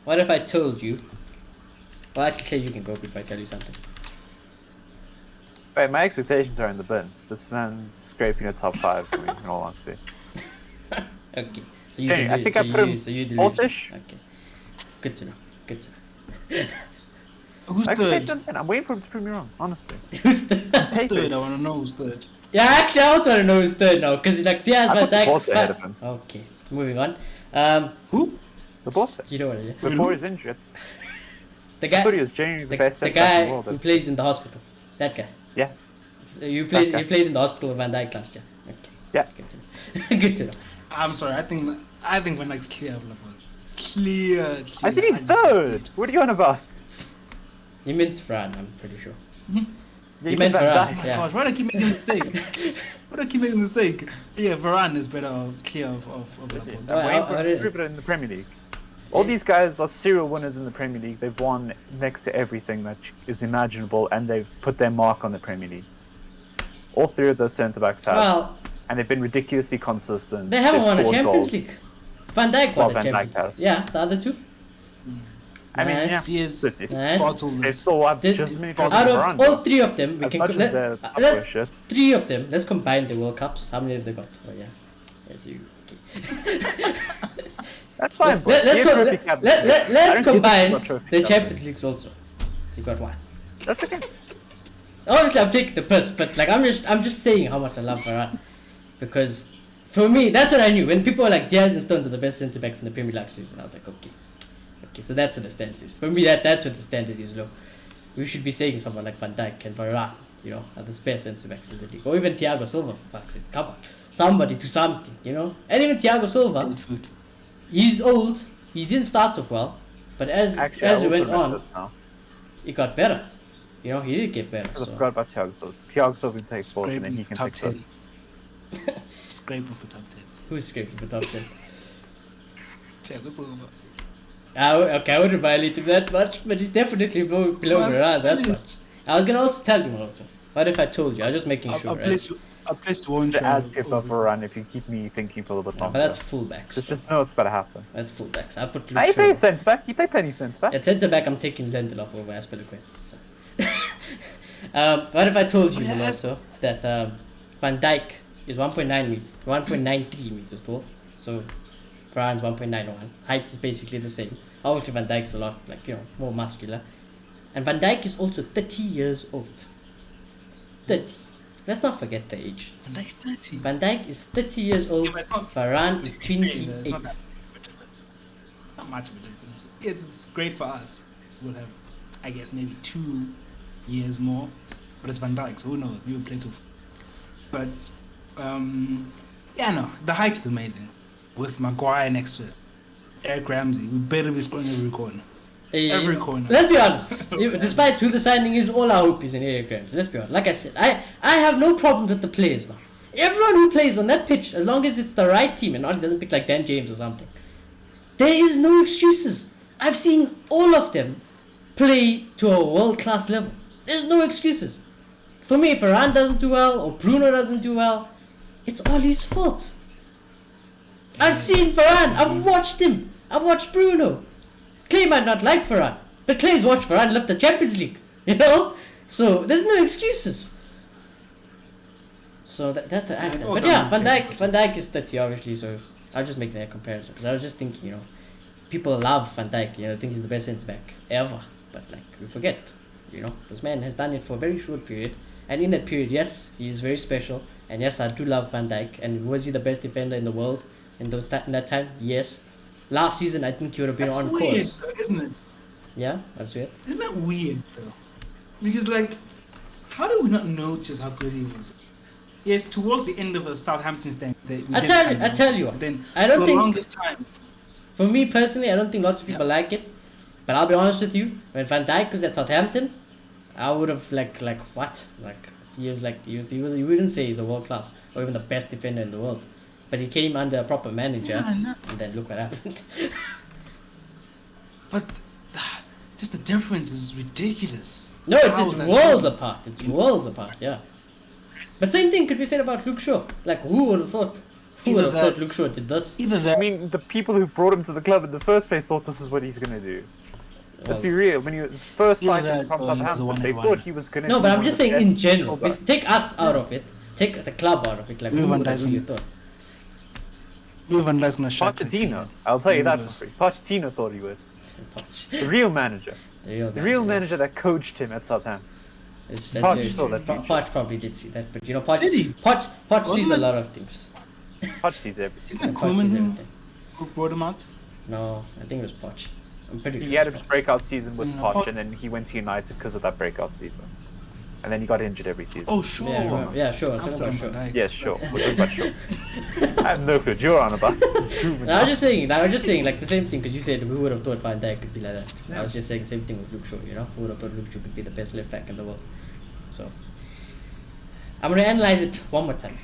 What if I told you? Well, actually, you can go before I tell you something. Wait, my expectations are in the bin. This man's scraping a top 5 for me, in all honesty. Okay. So you Okay, I think I put him fourth-ish. Okay. Good to know. Who's My third? expectations, I'm waiting for him to prove me wrong, honestly. Who's third? Third, I wanna know who's third. Yeah, actually, I also want to know who's third now, because like Diaz, I Van put the boss ahead of Dijk. him. Okay, moving on. Who? The boss. You know what it is? Before he's injured. The I thought he guy, was genuinely the the best centre back guy in the world. who plays in the hospital. That guy. Yeah. So you played Okay. you played in the hospital with Van Dijk last year. Okay. Yeah. Good to know. Good to know. I'm sorry. I think Van Dijk's clear. Clear. I said he's third! What are you on about? You meant Varane, I'm pretty sure. Yeah, You meant said Van Varane. Dijk. Oh my Yeah. gosh, why do I keep making a mistake? Why do I keep making a mistake? Yeah, Varane is better clear of Laporte. Oh, I'm waiting for how him did- to prove it in the Premier League. All these guys are serial winners in the Premier League. They've won next to everything that is imaginable, and they've put their mark on the Premier League. All 3 of those centre-backs have, Well, and they've been ridiculously consistent. they haven't They've won a scored Champions goals. League. Van Dijk Well, won a Van Dijk Champions League. has. Yeah, the other two. I mean, Nice. yeah, Diaz, City. Nice. bottled. They've still won Did- just as many trophies Out as of Varane, all though. 3 of them, we As can much as they're top let shit. 3 of them. Let's combine the World Cups. How many have they got? Oh yeah, yes you. Okay. That's fine. Let's go. Let's combine the Champions. Champions Leagues also. You got one. That's okay. Obviously, I'm taking the piss, but like I'm just saying how much I love Varane, because for me that's what I knew when people were like Diaz and Stones are the best centre backs in the Premier League season. I was like, okay, so that's what the standard is. For me, that's what the standard is. Low. We should be saying someone like Van Dijk and Varane, are the best centre backs in the league, or even Thiago Silva. For fuck's sake, come on, somebody do something, And even Thiago Silva, he's old. He didn't start off well, but as he went on, it got better. He did get better. I So. forgot about Thiago Silva. Thiago Silva can take 4th, and then he Scraping for can top take 3rd. 10. Scraping for top 10. Who's scraping for top 10? Thiago Silva. I wouldn't violate him that much, but he's definitely below Varane, that's much. I was gonna also tell you also. What if I told you? I was just making sure. I'll place one The show. ass skip up Varane if you keep me thinking for a little bit Yeah, longer. but that's fullbacks. Just know what's about to happen. That's fullbacks. I put He Luke played Shaw. centre back. He played penny centre back. At centre back, I'm taking Lindelof over Aspilicueta. So. What if I told you, Yeah, also, that Van Dijk is 1.93 meters tall, so Varane's 1.91. Height is basically the same. Obviously, Van Dijk's a lot more muscular, and Van Dijk is also 30 years old. 30. Let's not forget the age. Van Dijk's 30. Van Dijk is 30 years old. Yeah, but it's not- Varane is It's great, 28. it's not much of a difference. It's great for us. We'll have, I guess, maybe 2 years more. But it's Van Dijk, so who knows? We will play too. But, the hike's amazing. With Maguire next to it. Eric Ramsey, we better be scoring every corner. Every corner. Let's be honest. Despite who the signing is, all our hope is in Eric Ramsey. Let's be honest. Like I said, I have no problem with the players now. Everyone who plays on that pitch, as long as it's the right team and not doesn't pick like Dan James or something, there is no excuses. I've seen all of them play to a world-class level. There's no excuses. For me, if Varane doesn't do well or Bruno doesn't do well, it's all his fault. I've seen Varane. I've watched him. I've watched Bruno. Clay might not like Varane, but Clay's watched Varane lift the Champions League. So there's no excuses. So that's an aspect. But yeah, Van Dijk is 30 obviously. So I'll just make that comparison because I was just thinking, people love Van Dijk. I think he's the best centre back ever. But like we forget, this man has done it for a very short period, and in that period, yes, he is very special, and yes, I do love Van Dijk. And was he the best defender in the world in that time? Yes. Last season, I think he would have been That's on weird, course. though, isn't it? Yeah, that's weird. Isn't that weird though? Because like, how do we not notice how good he was? Yes, towards the end of the Southampton stand, I tell you what. Then I don't for think the longest time. For me personally, I don't think lots of people like it. But I'll be honest with you, when Van Dijk was at Southampton, I would have like what? Like he you wouldn't say he's a world class or even the best defender in the world. But he came under a proper manager, and then look what happened. But just the difference is ridiculous. No, it's worlds apart. It's worlds apart, yeah. But same thing could be said about Luke Shaw. Like, who would have thought? Who would have thought Luke Shaw did this? Either that. I mean, the people who brought him to the club in the first place thought this is what he's going to do. Let's be real. When he was first signed from Southampton, they thought he was going to. No, but I'm just saying in general. Take us out of it. Take the club out of it. Like, who would have really thought? Van Dijk's gonna shut Pochettino. I'll tell you that for free. Pochettino thought he would. The real manager. The real manager that coached him at Southampton. Poch probably did see that, but Poch Did he? Poch sees a lot of things. Poch sees everything. Isn't it Koeman who brought him out? No, I think it was Poch. I'm pretty sure. He had his breakout season with Poch, and then he went to United because of that breakout season. And then he got injured every season. Oh, sure. Yeah, sure. Sure. Yes, sure. We're talking about sure. I have no clue. You're on about. I was just saying, like the same thing, because you said who would have thought Van Dijk could be like that. Yeah. I was just saying the same thing with Luke Shaw. Who would have thought Luke Shaw could be the best left back in the world? So I'm gonna analyze it one more time.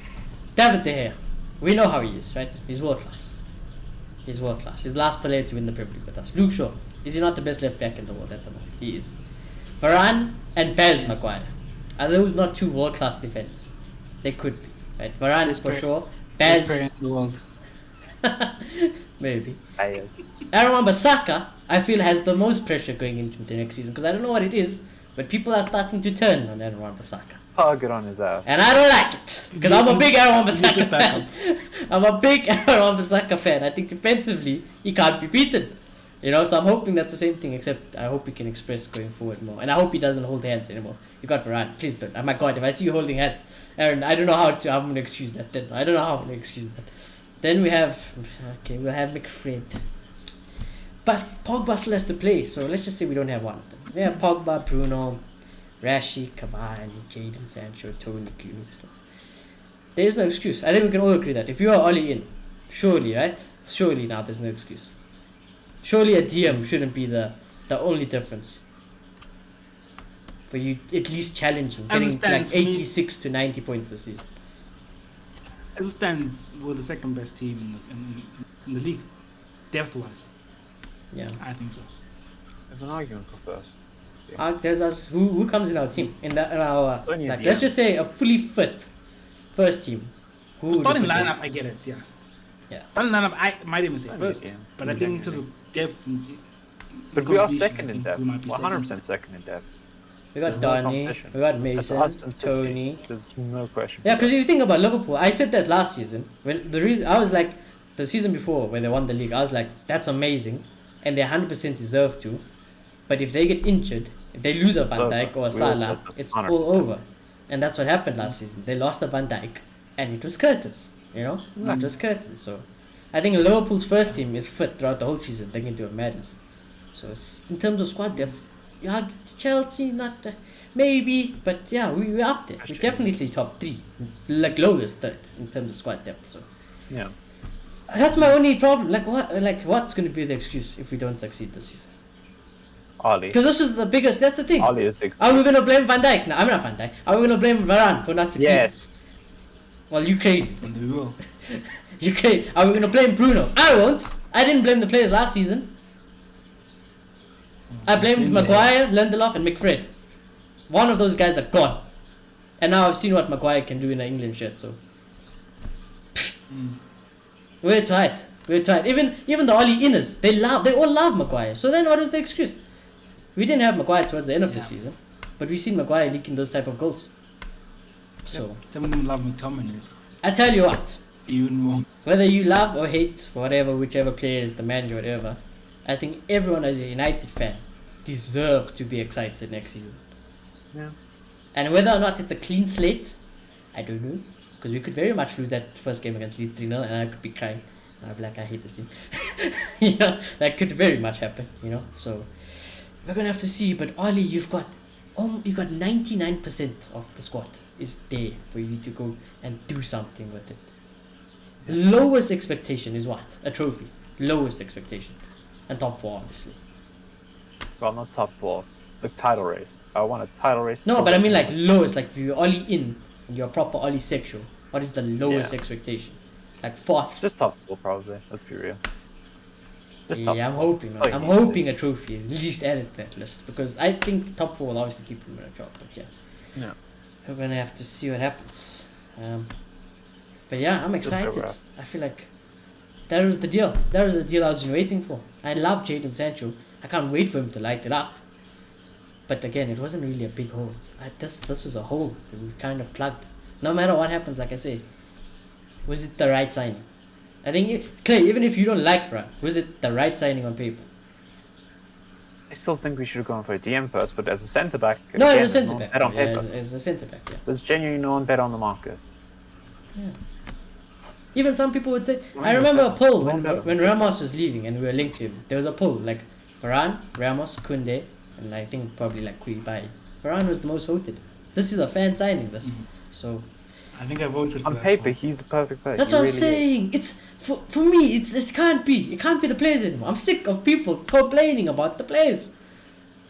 David De Gea, we know how he is, right? He's world class. He's world class. He's the last player to win the Premier League with us. Luke Shaw, is he not the best left back in the world at the moment? He is. Varane and Bez Maguire. Are those not two world class defenders? They could be, right? Varane is for sure. Bez in the world. Maybe. Yes. Aaron Wan-Bissaka, I feel, has the most pressure going into the next season because I don't know what it is, but people are starting to turn on Aaron Wan-Bissaka. Target on his ass. And I don't like it because I'm a big Aaron Wan-Bissaka fan. I'm a big Aaron Wan-Bissaka fan. I think defensively he can't be beaten. So I'm hoping that's the same thing, except I hope he can express going forward more. And I hope he doesn't hold hands anymore. You got Varane. Please don't. Oh my God, if I see you holding hands, Aaron, I don't know how I'm going to excuse that then. I don't know how I'm going to excuse that. Then we'll have McFred. But Pogba still has to play, so let's just say we don't have one of them. We have Pogba, Bruno, Rashi, Cavani, Jadon Sancho, Tony Kroos. There is no excuse. I think we can all agree that if you are Oli in, surely, right? Surely now there's no excuse. Surely a DM shouldn't be the only difference for you at least challenging, getting like 86 to 90 points this season. As it stands, we're the second best team in the league, depth-wise. Yeah, I think so. There's an argument for first. There's us. Who comes in our team? In our let's just say a fully fit first team. Starting lineup, I get it. Yeah. Starting lineup, I might even say first, but I think in terms of depth. But we are second in depth. 100% second in depth. We got Donny, we got Mason, Tony. There's no question. Yeah, because if you think about Liverpool, I said that last season when the reason I was like the season before when they won the league, I was like, that's amazing, and they 100% deserve to. But if they get injured, if they lose a Van Dijk or a Salah, it's all over. And that's what happened last season. They lost a Van Dijk, and it was curtains. It was curtains. So I think Liverpool's first team is fit throughout the whole season. They can do a madness. So in terms of squad depth, Chelsea, not maybe, but yeah, we're up there. We're definitely top 3, like lowest third in terms of squad depth. So yeah, that's my only problem. What's going to be the excuse if we don't succeed this season? Ali. Because this is the biggest. That's the thing. Ali is the Are we going to blame Van Dijk? No, I'm not Van Dijk. Are we going to blame Varane for not succeeding? Yes. Well, you crazy. And we will. You crazy. Are we going to blame Bruno? I won't. I didn't blame the players last season. I blamed Maguire, Lindelof, and McFred. One of those guys are gone. And now I've seen what Maguire can do in an England shirt, so. We're tight. Even the Oli inners, they all love Maguire. So then what was the excuse? We didn't have Maguire towards the end of the season, but we've seen Maguire leaking those type of goals. So some of them love McTominay. I tell you what. Even more. Whether you love or hate whatever, whichever player is the manager, whatever, I think everyone as a United fan deserves to be excited next season. Yeah. And whether or not it's a clean slate, I don't know. Because we could very much lose that first game against Leeds 3-0 and I could be crying. And I'd be like, I hate this team. That could very much happen, So we're going to have to see. But Oli, you've got 99% of the squad is there for you to go and do something with it. Lowest expectation is what? A trophy. Lowest expectation. And top 4, obviously. Well, not top 4. The title race. I want a title race. No, but I mean like lowest. Like if you're Oli in and you're proper Oli sexual, what is the lowest expectation? Like 4th? Just top 4 probably. Let's be real. Just top I'm 4. hoping. Oh, I'm hoping a trophy is at least added to that list because I think top 4 will obviously keep him in a job. But Yeah. we're gonna have to see what happens. But yeah, I'm excited. I feel like that was the deal. That was the deal I was been waiting for. I love Jadon Sancho. I can't wait for him to light it up. But again, it wasn't really a big hole. This was a hole that we kind of plugged. No matter what happens, like I say, was it the right signing? I think, Clay, even if you don't like Varane, was it the right signing on paper? I still think we should have gone for a DM first, but as a centre back. No, again, as a centre back. bet on paper. As a centre back, yeah. There's genuinely no one bet on the market. Yeah. Even some people would say, I remember a poll when Ramos was leaving and we were linked to him. There was a poll like Varane, Ramos, Koundé, and I think probably like Koulibaly. Varane was the most voted. This is a fan signing this. So I think I voted for on that paper. one. He's a perfect player. that's what I'm saying. It's for me. It can't be the players anymore. I'm sick of people complaining about the players.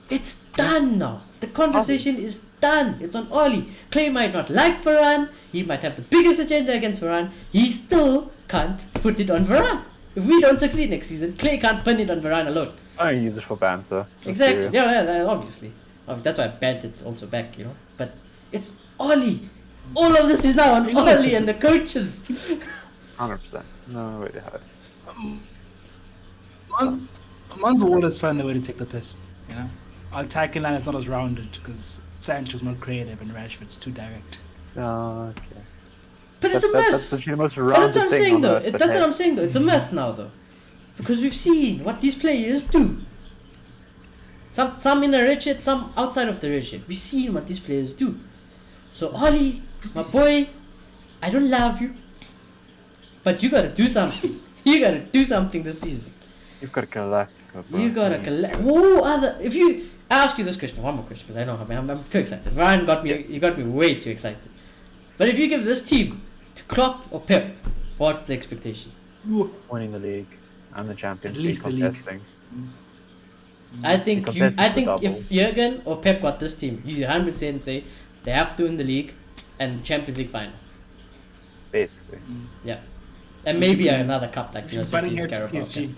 It's done now. The conversation is done. It's on Oli. Clay might not like Varane. He might have the biggest agenda against Varane. He still can't put it on Varane. If we don't succeed next season, Clay can't pin it on Varane alone. I use it for banter. Exactly. Yeah, obviously. That's why I banned it also back, But it's Oli. All of this is now on Oli and the coaches. 100%. No way to hide. Man's always find a way to take the piss, Our attacking line is not as rounded because Sancho's not creative and Rashford's too direct. Okay. But it's a myth. That's the most But rounded that's what I'm thing saying on though. earth, That's what I'm saying though. It's a myth now though. Because we've seen what these players do. Some in the red shirt, some outside of the red shirt. We've seen what these players do. So Oli, my boy, I don't love you. But you gotta do something. You gotta do something this season. You've got a Galactica, bro. You gotta collect. If you I ask you this question, one more question, because I know I'm too excited. Ryan got me. You got me way too excited. But if you give this team to Klopp or Pep, what's the expectation? Winning the league and the Champions At League least the league. contesting. I think Contesting I the think double. if Jurgen or Pep got this team, you 100% say they have to win the league and the Champions League final. Basically. Yeah, and maybe another cup like If you're City's betting against Carabao PSG, Cup.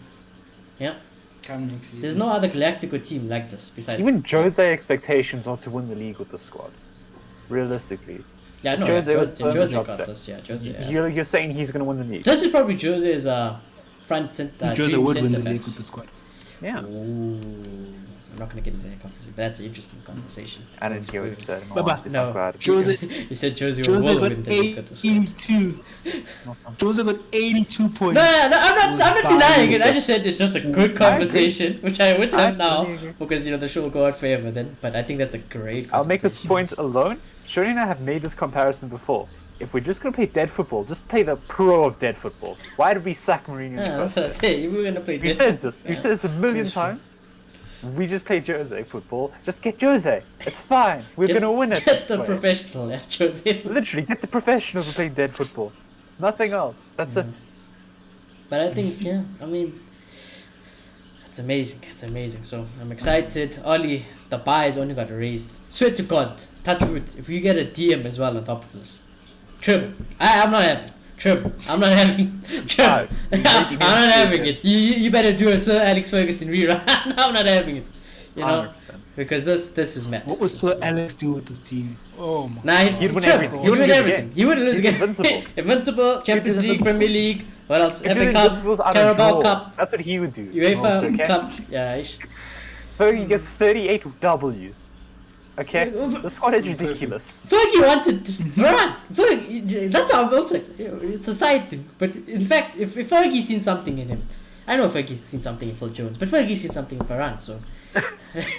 Yeah, come next season. there's no other Galactico team like this besides. Even Jose expectations are to win the league with the squad. Realistically. Yeah, no, Jose was Jose doing the job got today. this. Yeah, Jose. has. You're saying he's going to win the league. This is probably Jose's front center. Jose would win the centre league backs. with the squad. Yeah. Ooh, I'm not gonna get into that conversation, but that's an interesting conversation. I didn't hear what you said. Baba. No. Jose, He said Jose will Jose win got the league with the squad. 82. Jose got 82 points. No, I'm not With denying it. I five. just said it's just a good conversation, which I would I have now fully agree. because the show will go out forever then. But I think that's a great. I'll make this conversation. point alone. Shirley and I have made this comparison before. If we're just going to play dead football, just play the pro of dead football. Why did we sack Mourinho? Yeah, that's what I say. We're gonna play. We dead said football. this. We said this a million True, true. times. We just play Jose football. Just get Jose. It's fine. We're Get- going to win it. Get the this way. professional, yeah, Jose. Literally, get the professionals to play dead football. Nothing else. That's it. But I think, yeah, I mean, it's amazing. It's amazing. So I'm excited. Oli, the bar is only got raised. Swear to God, touch wood. If you get a DM as well on top of this, triple. I'm not having. Triple. I'm not having. Triple. You're I'm making not it having easier. it. You better do a Sir Alex Ferguson rerun. I'm not having it. You know, 100%. because this is mad. What was Sir Alex do with this team? Oh my. Nah, He'd win triple. everything. He'd win lose everything. again. He wouldn't lose He'd be again. invincible. Invincible, Champions He'd be League, Premier League. What else? If FA he Cup, was on a Carabao draw, Cup, that's what he would do. UEFA Okay? Cup. Yeah, ish. Fergie gets 38 W's. Okay? The squad is ridiculous. Fergie wanted Varane. Fergie, that's how I'm also. It's a side thing, but in fact, if Fergie's seen something in him, I know Fergie's seen something in Phil Jones, but Fergie's seen something in Varane, so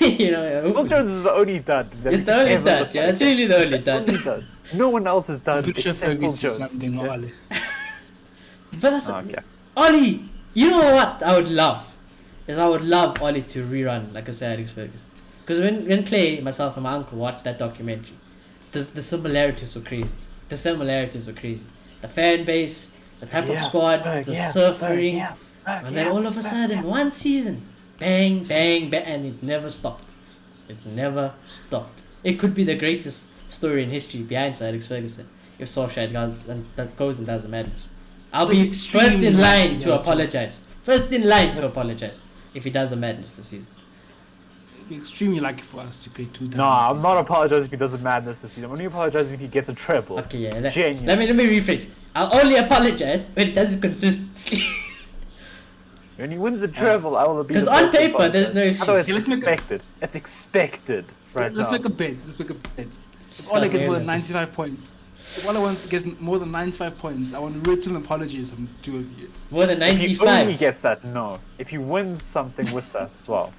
you know. Phil Jones is the only dud. It's the only dud, yeah. It's really the only dud. Only dud. No one else is dud I'm pretty sure except Phil Fergie sees Jones. something, Yeah. Ollie. But that's Okay. Ollie. You know what I would love is I would love Ollie to rerun like a Sir Alex Ferguson. Because when Clay, myself, and my uncle watched that documentary, the similarities were crazy. The similarities were crazy. The fan base, the type of squad, the suffering, and then all of a sudden, one season, bang, bang, bang, and it never stopped. It never stopped. It could be the greatest story in history behind Sir Alex Ferguson if Solskjaer goes and does the madness. I'll be first in line to apologize. First in line to apologize if he does the madness this season. It'd be extremely lucky for us to play 2 times. No, I'm not apologizing if he does a madness this season. I'm only apologizing if he gets a treble. Okay, yeah. Genuine. Let me rephrase. I'll only apologize when he does it consistently. When he wins the treble, I will be. Because on paper, there's no excuse. Otherwise, Okay, it's expected. It's expected. Right Let's now. make a bet. Let's make a bet. If not Ole gets more than real. 95 points, if Ole gets more than 95 points, I want written apologies from 2 of you. More than If he only 95. gets that, no. If he wins something with that as well,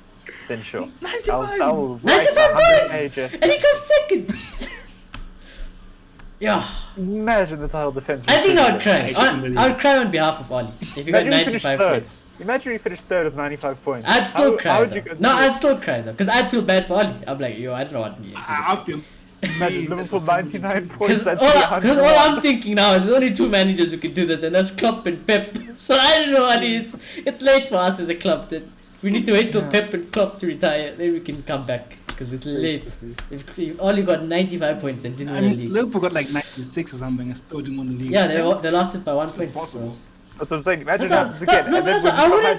then sure. 95! I will write 95 a 100 points! pager. And he comes second! Yeah. Imagine the title defense. I think I would cry. I I would cry on behalf of Ollie if he got Imagine he finished 95 third. points. Imagine he finished third with 95 points. I'd still cry. How would Though. you No, consider I'd still cry though, because I'd feel bad for Ollie. I'm like, yo, I don't want me. I'll be Imagine Liverpool 99 points. Because That's all I'm thinking now is there's only 2 managers who can do this, and that's Klopp and Pep. So I don't know, Ollie. It's late for us as a club. Then we need to wait till Pep and Klopp to retire, then we can come back. Because it's late. If Ollie got 95 points and didn't I win the mean, league. Liverpool got like 96 or something and still didn't win the league. Yeah, they lost it by 1 point. It's possible. That's what I'm saying. Imagine That's that happens again. and then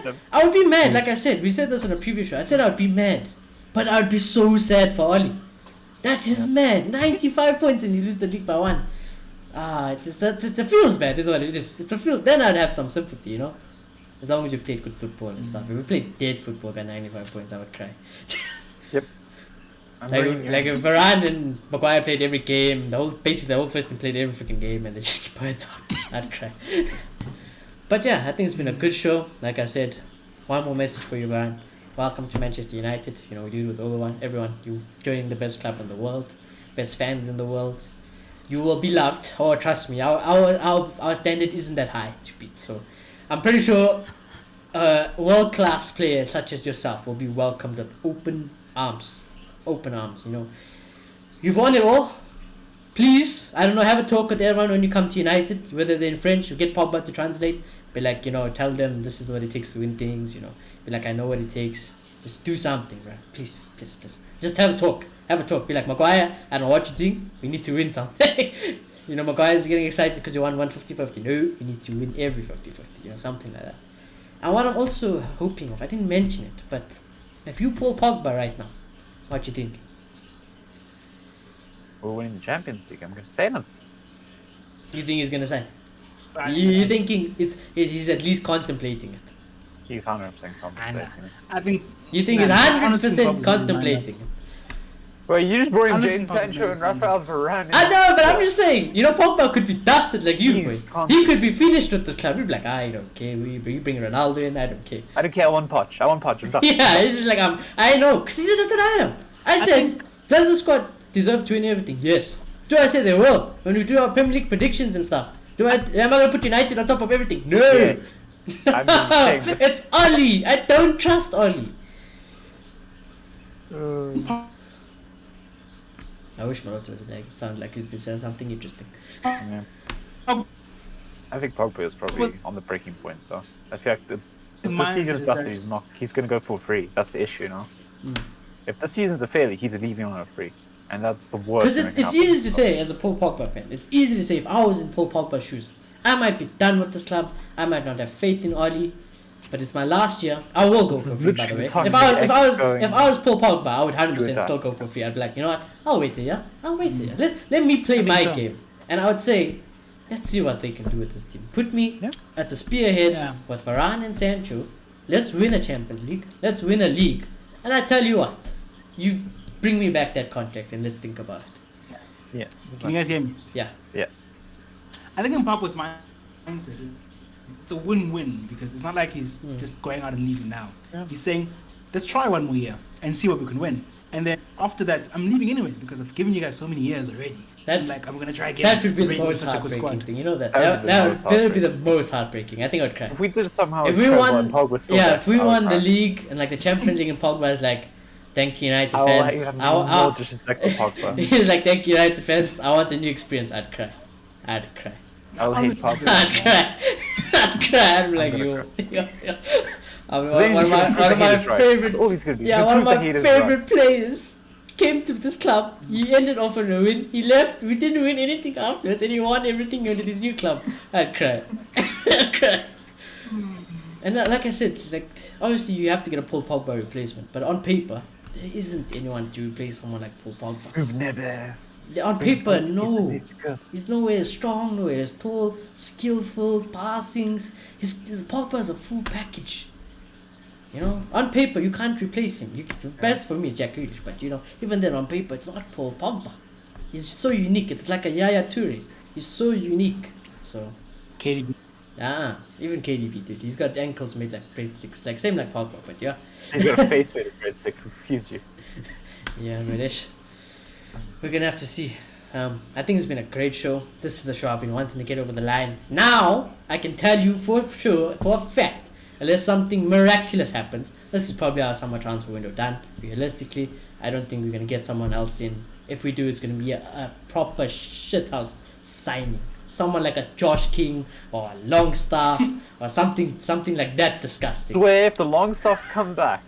when I would be mad, like I said. We said this on a previous show. I said I would be mad. But I would be so sad for Ollie. That is mad. 95 points and you lose the league by 1. It feels bad, is what it is. It's a feel. Then I'd have some sympathy, you know? As long as you played good football and stuff. If we played dead football by 95 points, I would cry. Yep. Like if Varane and Maguire played every game, the whole first team played every freaking game, and they just keep it down, I'd cry. But yeah, I think it's been a good show. Like I said, one more message for you, Varane. Welcome to Manchester United. You know, we do it with everyone. You joining the best club in the world, best fans in the world. You will be loved. Oh, trust me, our standard isn't that high to beat. So, I'm pretty sure a world-class player such as yourself will be welcomed with open arms. Open arms, you know. You've won it all. Please, I don't know, have a talk with everyone when you come to United, whether they're in French, you get Pogba to translate. Be like, you know, tell them this is what it takes to win things, you know. Be like, I know what it takes. Just do something, bro. Please, please, please. Just have a talk. Have a talk. Be like, Maguire, I don't know what you're doing. We need to win something. You know, Maguire's getting excited because you won 150-50. No, you need to win every 50-50. You know, something like that. And what I'm also hoping of, I didn't mention it, but if you pull Pogba right now, what you think? We're winning the Champions League. I'm going to stay on it. You think he's gonna sign? You're thinking he's at least contemplating it. He's 100% compensating. I think. You think he's 100% contemplating it? Well, you just brought in Honestly, Jadon Pogba's Sancho and gonna Raphael Varane. I know, but I'm just saying, you know, Pogba could be dusted like you, boy. He's He constant. could be finished with this club. He'd be like, I don't care. We bring Ronaldo in. I don't care. I don't care. I want Poch. I'm done. Yeah, it's just like I know, cause that's what I am. I said, does the squad deserve to win everything? Yes. Do I say they will when we do our Premier League predictions and stuff? Am I gonna put United on top of everything? No. Yes. I'm saying this. It's Ollie. I don't trust Ollie. I wish Marotta was there. It sounded like he's been saying something interesting. Yeah. I think Pogba is probably on the breaking point, though. I feel like if the season's dusty, he's going to go for free. That's the issue, you know? If the season's a failure, he's leaving on a free. And that's the worst. Because it's easy to say as a Paul Pogba fan. It's easy to say if I was in Paul Pogba's shoes, I might be done with this club. I might not have faith in Ollie. But it's my last year. I will go for free, by the way. If I was Paul Pogba, I would 100% still go for free. I'd be like, you know what? I'll wait a year. Let me play my game. And I would say, let's see what they can do with this team. Put me at the spearhead with Varane and Sancho. Let's win a Champions League. Let's win a league. And I tell you what, you bring me back that contract and let's think about it. Yeah. Can you guys hear me? Yeah. Yeah. I think in Papa's mindset, it's a win-win because it's not like he's just going out and leaving now. Yeah. He's saying, let's try one more year and see what we can win. And then after that, I'm leaving anyway because I've given you guys so many years already. I'm gonna try again. That would be the Already with most such a good heartbreaking squad. thing. You know that. That would be That the would most that would be the most heartbreaking. I think I would cry. If we did somehow, If we won, yeah, if we won the league and like the Champions League and Pogba is like, thank you United I will fans. have no disrespect for Pogba. He's like, thank you United fans. I want a new experience. I'd cry. I'd cry. I'll hate Honestly, Pogba. I'd cry. I'd cry. I'd be like, gonna yo. One Then of my he's gonna favorite. hate us right. That's all he's gonna do. Yeah, He'll one of prove my that he is favorite players came to this club. He ended off on a win. He left. We didn't win anything afterwards, and he won everything under his new club. I'd cry. I'd cry. And like I said, like obviously you have to get a Paul Pogba replacement, but on paper there isn't anyone to replace someone like Paul Pogba. We've never. On paper, no. He's nowhere as strong, nowhere as tall, skillful, passings. His Pogba is a full package. You know, on paper you can't replace him. The best for me is Jack Grealish, but you know, even then on paper it's not Paul Pogba. He's so unique. It's like a Yaya Toure. He's so unique. So, KDB. even KDB dude. He's got ankles made like breadsticks, like same like Pogba, but yeah. He's got a face made of breadsticks. Excuse you. Yeah, British. We're gonna have to see. I think it's been a great show. This is the show I've been wanting to get over the line. Now I can tell you for sure, for a fact, unless something miraculous happens, this is probably our summer transfer window done. Realistically, I don't think we're gonna get someone else in. If we do, it's gonna be a proper shithouse signing. Someone like a Josh King or a Longstaff or something like that disgusting. I swear, if the Longstaffs come back,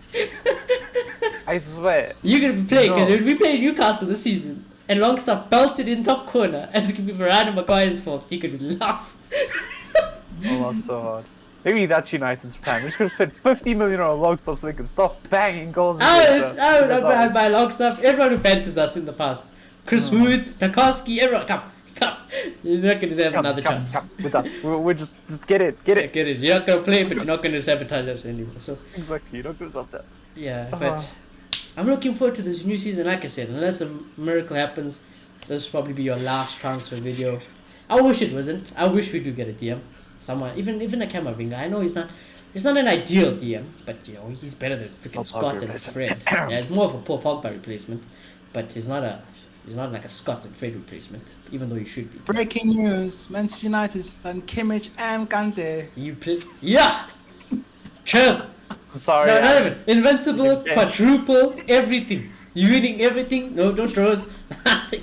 I swear. You're gonna be playing, No. we play Newcastle this season, and Longstaff belted in top corner, and it's gonna be Varane Maguire's fault. He could laugh. Oh, that's so hard. Maybe that's United's plan. We're just gonna spend 50 million on Longstaff so they can stop banging goals. I would buy Longstaff. Everyone who banters us in the past, Chris Wood, Tarkowski, everyone, come. You're not gonna have another chance. Come. We're done. We're just get it. Get it. You're not gonna play, but you're not gonna sabotage us anymore. So Exactly. You're not gonna stop that. yeah, but I'm looking forward to this new season. Like I said, unless a miracle happens, this will probably be your last transfer video. I wish it wasn't. I wish we do get a DM. Someone, even a Camavinga. I know he's not an ideal DM, but you know he's better than freaking Scott and Fred. Yeah, he's more of a Paul Pogba replacement, but he's not like a Scott and Fred replacement, even though he should be. Breaking news: Manchester United and Kimmich and Kante. Yeah, True. I'm sorry. No, not even invincible, You can bench. quadruple, everything. You winning everything. No draws. Nothing.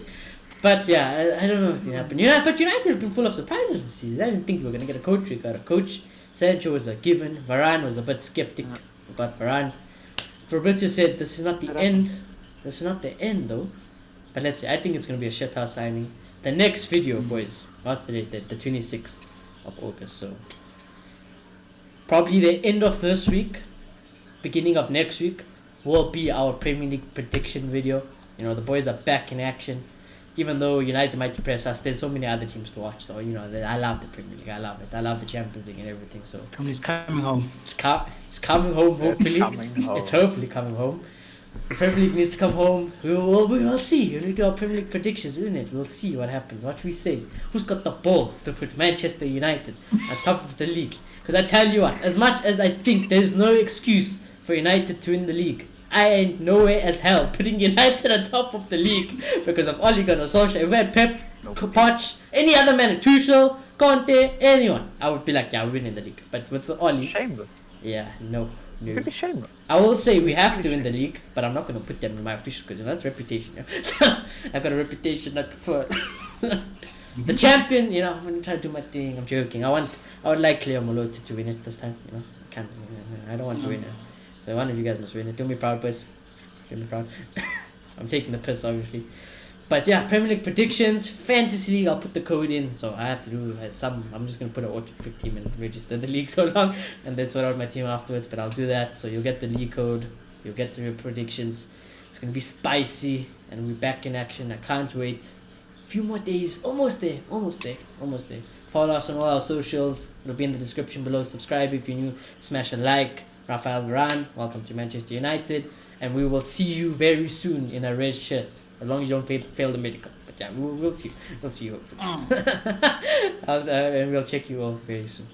But yeah, I don't know what's gonna happen. But United have been full of surprises this season. I didn't think we were gonna get a coach. We got a coach. Sancho was a given. Varane was a bit skeptic about Varane. Fabrizio said this is not the end. This is not the end though. But let's see. I think it's gonna be a shithouse signing. The next video, boys. What's today's date? The 26th of August. So probably the end of this week, beginning of next week, will be our Premier League prediction video. You know, the boys are back in action. Even though United might depress us, there's so many other teams to watch. So, you know, I love the Premier League. I love it. I love the Champions League and everything. So He's coming home. it's coming home, hopefully. It's hopefully coming home. The Premier League needs to come home. We will see. We do our Premier League predictions, isn't it? We'll see what happens. What we say. Who's got the balls to put Manchester United on top of the league? Because I tell you what, as much as I think there's no excuse for United to win the league, I ain't no way as hell putting United on top of the league because of Ole Gunnar Solskjaer. If we had Pep, Poch, any other man, Tuchel, Conte, anyone, I would be like, yeah, we're winning the league. But with Ole, Shameless. yeah, no. Could be shameless. I will say we have to win the league, but I'm not going to put them in my official because that's reputation. I've got a reputation not for the champion. You know, I'm going to try to do my thing. I'm joking. I would like Cleo Moloto to win it this time. You know, I can't. I don't want to win it. So one of you guys must win it. Do me proud, boys. Do me proud. I'm taking the piss, obviously. But yeah, Premier League predictions, Fantasy League, I'll put the code in. So I have to do some, I'm just going to put an auto-pick team and register the league so long. And then sort out my team afterwards. But I'll do that. So you'll get the league code. You'll get your predictions. It's going to be spicy. And we're back in action. I can't wait. A few more days. Almost there. Follow us on all our socials. It'll be in the description below. Subscribe if you're new. Smash a like. Raphael Varane, welcome to Manchester United, and we will see you very soon in a red shirt, as long as you don't fail the medical. But yeah, we'll see you hopefully. And we'll check you all very soon.